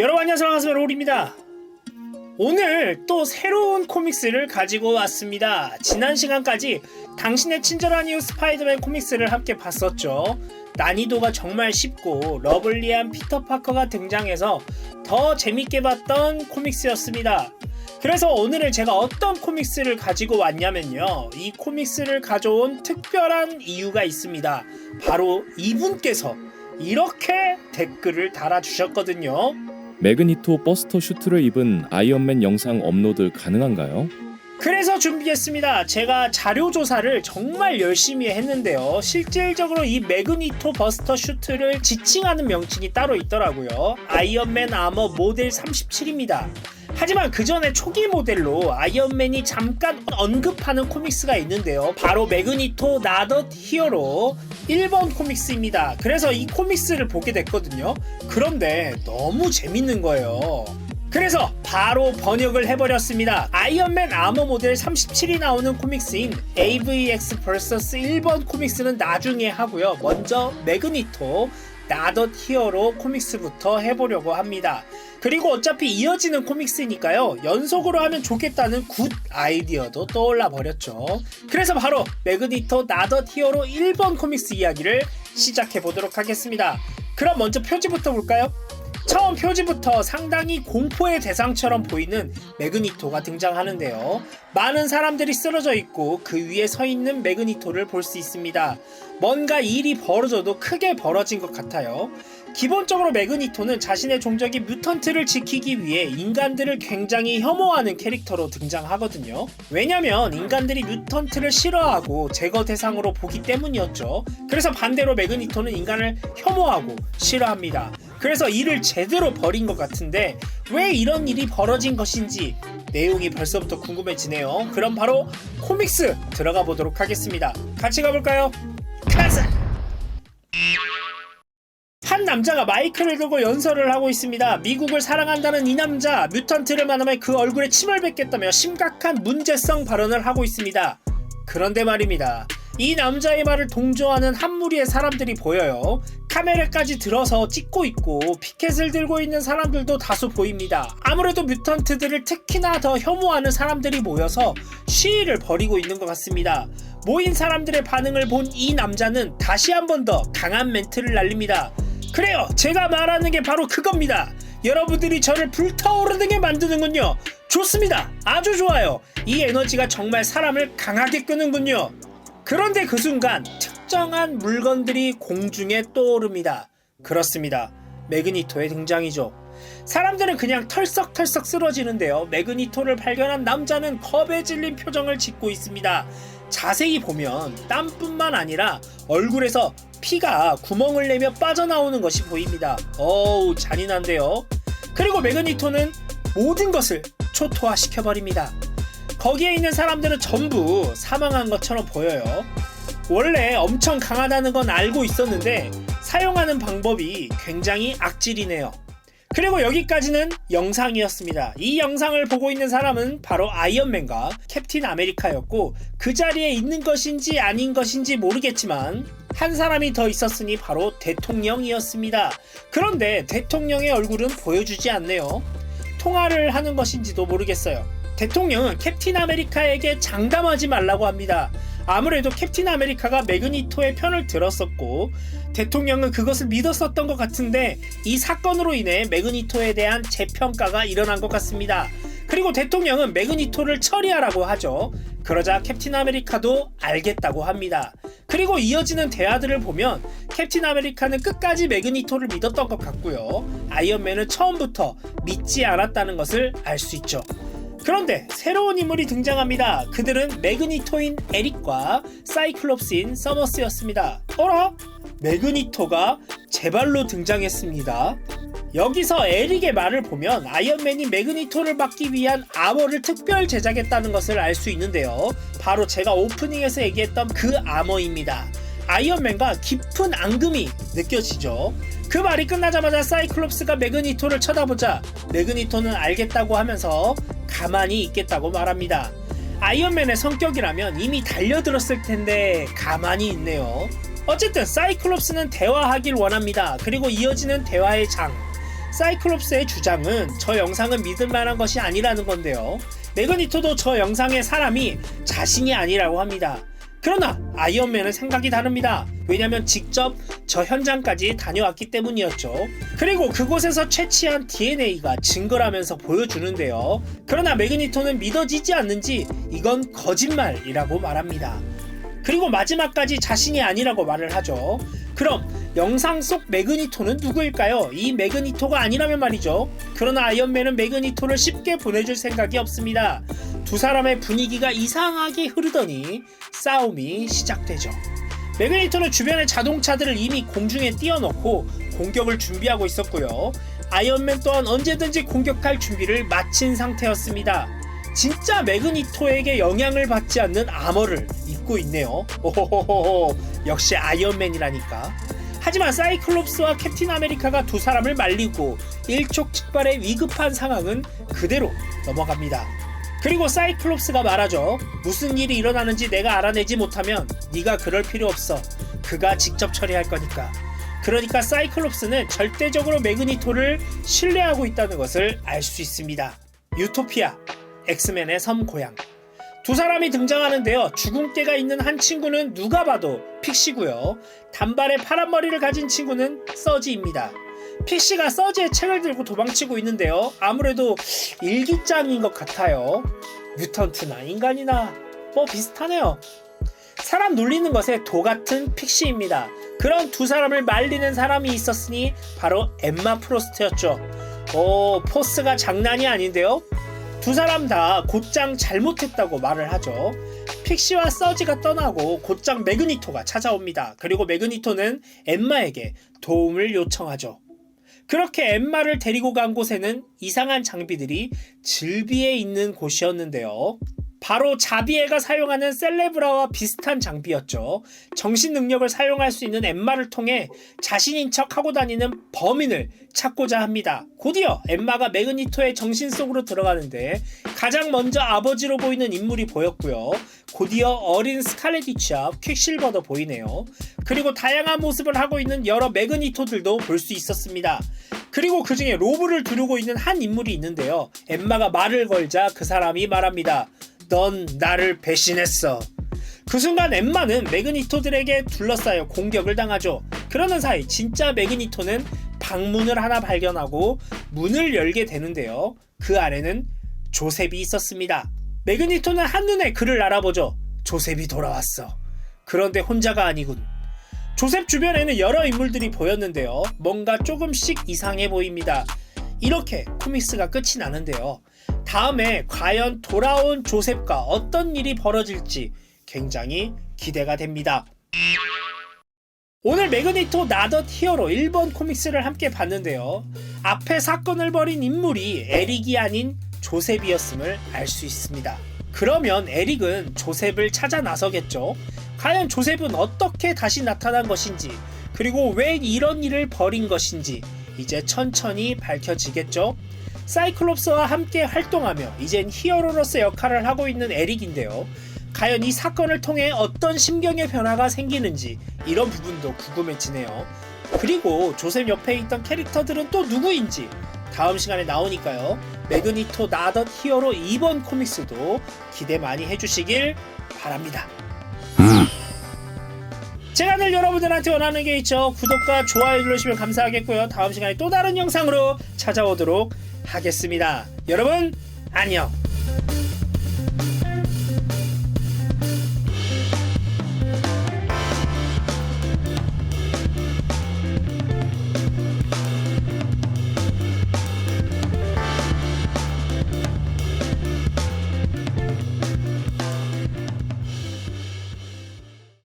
여러분 안녕하세요, 반갑습니다. 롤입니다. 오늘 또 새로운 코믹스를 가지고 왔습니다. 지난 시간까지 당신의 친절한 이유 스파이더맨 코믹스를 함께 봤었죠. 난이도가 정말 쉽고 러블리한 피터 파커가 등장해서 더 재밌게 봤던 코믹스였습니다. 그래서 오늘은 제가 어떤 코믹스를 가지고 왔냐면요, 이 코믹스를 가져온 특별한 이유가 있습니다. 바로 이분께서 이렇게 댓글을 달아주셨거든요. 매그니토 버스터 슈트를 입은 아이언맨 영상 업로드 가능한가요? 그래서 준비했습니다. 제가 자료조사를 정말 열심히 했는데요, 실질적으로 이 매그니토 버스터 슈트를 지칭하는 명칭이 따로 있더라고요. 아이언맨 아머 모델 37입니다. 하지만 그 전에 초기 모델로 아이언맨이 잠깐 언급하는 코믹스가 있는데요, 바로 매그니토 나덧 히어로 1번 코믹스입니다. 그래서 이 코믹스를 보게 됐거든요. 그런데 너무 재밌는 거예요. 그래서 바로 번역을 해버렸습니다. 아이언맨 아머 모델 37이 나오는 코믹스인 AVX vs 1번 코믹스는 나중에 하고요, 먼저 매그니토 나덧 히어로 코믹스부터 해보려고 합니다. 그리고 어차피 이어지는 코믹스니까요, 연속으로 하면 좋겠다는 굿 아이디어도 떠올라 버렸죠. 그래서 바로 매그니토 나덧 히어로 1번 코믹스 이야기를 시작해 보도록 하겠습니다. 그럼 먼저 표지부터 볼까요? 처음 표지부터 상당히 공포의 대상처럼 보이는 매그니토가 등장하는데요, 많은 사람들이 쓰러져 있고 그 위에 서 있는 매그니토를 볼 수 있습니다. 뭔가 일이 벌어져도 크게 벌어진 것 같아요. 기본적으로 매그니토는 자신의 종족이 뮤턴트를 지키기 위해 인간들을 굉장히 혐오하는 캐릭터로 등장하거든요. 왜냐면 인간들이 뮤턴트를 싫어하고 제거 대상으로 보기 때문이었죠. 그래서 반대로 매그니토는 인간을 혐오하고 싫어합니다. 그래서 일을 제대로 벌인 것 같은데 왜 이런 일이 벌어진 것인지 내용이 벌써부터 궁금해지네요. 그럼 바로 코믹스 들어가 보도록 하겠습니다. 같이 가볼까요? 가자! 한 남자가 마이크를 들고 연설을 하고 있습니다. 미국을 사랑한다는 이 남자, 뮤턴트를 만나면 그 얼굴에 침을 뱉겠다며 심각한 문제성 발언을 하고 있습니다. 그런데 말입니다, 이 남자의 말을 동조하는 한 무리의 사람들이 보여요. 카메라까지 들어서 찍고 있고 피켓을 들고 있는 사람들도 다수 보입니다. 아무래도 뮤턴트들을 특히나 더 혐오하는 사람들이 모여서 시위를 벌이고 있는 것 같습니다. 모인 사람들의 반응을 본 이 남자는 다시 한 번 더 강한 멘트를 날립니다. 그래요, 제가 말하는 게 바로 그겁니다. 여러분들이 저를 불타오르게 만드는군요. 좋습니다. 아주 좋아요. 이 에너지가 정말 사람을 강하게 끄는군요. 그런데 그 순간 특정한 물건들이 공중에 떠오릅니다. 그렇습니다. 매그니토의 등장이죠. 사람들은 그냥 털썩털썩 쓰러지는데요, 매그니토를 발견한 남자는 겁에 질린 표정을 짓고 있습니다. 자세히 보면 땀뿐만 아니라 얼굴에서 피가 구멍을 내며 빠져나오는 것이 보입니다. 어우, 잔인한데요. 그리고 매그니토는 모든 것을 초토화시켜버립니다. 거기에 있는 사람들은 전부 사망한 것처럼 보여요. 원래 엄청 강하다는 건 알고 있었는데 사용하는 방법이 굉장히 악질이네요. 그리고 여기까지는 영상이었습니다. 이 영상을 보고 있는 사람은 바로 아이언맨과 캡틴 아메리카였고, 그 자리에 있는 것인지 아닌 것인지 모르겠지만 한 사람이 더 있었으니 바로 대통령이었습니다. 그런데 대통령의 얼굴은 보여주지 않네요. 통화를 하는 것인지도 모르겠어요. 대통령은 캡틴 아메리카에게 장담하지 말라고 합니다. 아무래도 캡틴 아메리카가 매그니토의 편을 들었었고 대통령은 그것을 믿었었던 것 같은데 이 사건으로 인해 매그니토에 대한 재평가가 일어난 것 같습니다. 그리고 대통령은 매그니토를 처리하라고 하죠. 그러자 캡틴 아메리카도 알겠다고 합니다. 그리고 이어지는 대화들을 보면 캡틴 아메리카는 끝까지 매그니토를 믿었던 것 같고요, 아이언맨은 처음부터 믿지 않았다는 것을 알 수 있죠. 그런데 새로운 인물이 등장합니다. 그들은 매그니토인 에릭과 사이클롭스인 서머스였습니다. 어라? 매그니토가 제발로 등장했습니다. 여기서 에릭의 말을 보면 아이언맨이 매그니토를 막기 위한 아머를 특별 제작했다는 것을 알 수 있는데요, 바로 제가 오프닝에서 얘기했던 그 아머입니다. 아이언맨과 깊은 앙금이 느껴지죠. 그 말이 끝나자마자 사이클롭스가 매그니토를 쳐다보자 매그니토는 알겠다고 하면서 가만히 있겠다고 말합니다. 아이언맨의 성격이라면 이미 달려들었을 텐데 가만히 있네요. 어쨌든 사이클롭스는 대화하길 원합니다. 그리고 이어지는 대화의 장, 사이클롭스의 주장은 저 영상은 믿을 만한 것이 아니라는 건데요. 매그니토도 저 영상의 사람이 자신이 아니라고 합니다. 그러나 아이언맨은 생각이 다릅니다. 왜냐면 직접 저 현장까지 다녀왔기 때문이었죠. 그리고 그곳에서 채취한 DNA가 증거라면서 보여주는데요. 그러나 매그니토는 믿어지지 않는지 이건 거짓말이라고 말합니다. 그리고 마지막까지 자신이 아니라고 말을 하죠. 그럼 영상 속 매그니토는 누구일까요? 이 매그니토가 아니라면 말이죠. 그러나 아이언맨은 매그니토를 쉽게 보내줄 생각이 없습니다. 두 사람의 분위기가 이상하게 흐르더니 싸움이 시작되죠. 매그니토는 주변의 자동차들을 이미 공중에 띄워놓고 공격을 준비하고 있었고요. 아이언맨 또한 언제든지 공격할 준비를 마친 상태였습니다. 진짜 매그니토에게 영향을 받지 않는 아머를 입고 있네요. 오호호호, 역시 아이언맨이라니까. 하지만 사이클롭스와 캡틴 아메리카가 두 사람을 말리고 일촉즉발의 위급한 상황은 그대로 넘어갑니다. 그리고 사이클롭스가 말하죠. 무슨 일이 일어나는지 내가 알아내지 못하면 네가 그럴 필요 없어. 그가 직접 처리할 거니까. 그러니까 사이클롭스는 절대적으로 매그니토를 신뢰하고 있다는 것을 알 수 있습니다. 유토피아, 엑스맨의 섬 고향. 두 사람이 등장하는데요. 주근깨가 있는 한 친구는 누가 봐도 픽시고요. 단발의 파란 머리를 가진 친구는 서지입니다. 픽시가 서지의 책을 들고 도망치고 있는데요. 아무래도 일기장인 것 같아요. 뮤턴트나 인간이나 뭐 비슷하네요. 사람 놀리는 것에 도 같은 픽시입니다. 그런 두 사람을 말리는 사람이 있었으니 바로 엠마 프로스트였죠. 오, 포스가 장난이 아닌데요. 두 사람 다 곧장 잘못했다고 말을 하죠. 픽시와 서지가 떠나고 곧장 매그니토가 찾아옵니다. 그리고 매그니토는 엠마에게 도움을 요청하죠. 그렇게 엠마를 데리고 간 곳에는 이상한 장비들이 즐비해 있는 곳이었는데요. 바로 자비에가 사용하는 셀레브라와 비슷한 장비였죠. 정신 능력을 사용할 수 있는 엠마를 통해 자신인 척 하고 다니는 범인을 찾고자 합니다. 곧이어 엠마가 매그니토의 정신 속으로 들어가는데 가장 먼저 아버지로 보이는 인물이 보였고요. 곧이어 어린 스칼렛 위치와 퀵실버도 보이네요. 그리고 다양한 모습을 하고 있는 여러 매그니토들도 볼 수 있었습니다. 그리고 그 중에 로브를 두르고 있는 한 인물이 있는데요. 엠마가 말을 걸자 그 사람이 말합니다. 넌 나를 배신했어. 그 순간 엠마는 매그니토들에게 둘러싸여 공격을 당하죠. 그러는 사이 진짜 매그니토는 방문을 하나 발견하고 문을 열게 되는데요. 그 안에는 조셉이 있었습니다. 매그니토는 한눈에 그를 알아보죠. 조셉이 돌아왔어. 그런데 혼자가 아니군. 조셉 주변에는 여러 인물들이 보였는데요. 뭔가 조금씩 이상해 보입니다. 이렇게 코믹스가 끝이 나는데요. 다음에 과연 돌아온 조셉과 어떤 일이 벌어질지 굉장히 기대가 됩니다. 오늘 매그니토 나덧 히어로 1번 코믹스를 함께 봤는데요. 앞에 사건을 벌인 인물이 에릭이 아닌 조셉이었음을 알 수 있습니다. 그러면 에릭은 조셉을 찾아 나서겠죠. 과연 조셉은 어떻게 다시 나타난 것인지, 그리고 왜 이런 일을 벌인 것인지 이제 천천히 밝혀지겠죠. 사이클롭스와 함께 활동하며 이젠 히어로로서 역할을 하고 있는 에릭인데요. 과연 이 사건을 통해 어떤 심경의 변화가 생기는지 이런 부분도 궁금해지네요. 그리고 조셉 옆에 있던 캐릭터들은 또 누구인지 다음 시간에 나오니까요. 매그니토 나덧 히어로 2번 코믹스도 기대 많이 해주시길 바랍니다. 제가 늘 여러분들한테 원하는 게 있죠. 구독과 좋아요 눌러주시면 감사하겠고요. 다음 시간에 또 다른 영상으로 찾아오도록 하겠습니다. 여러분 안녕.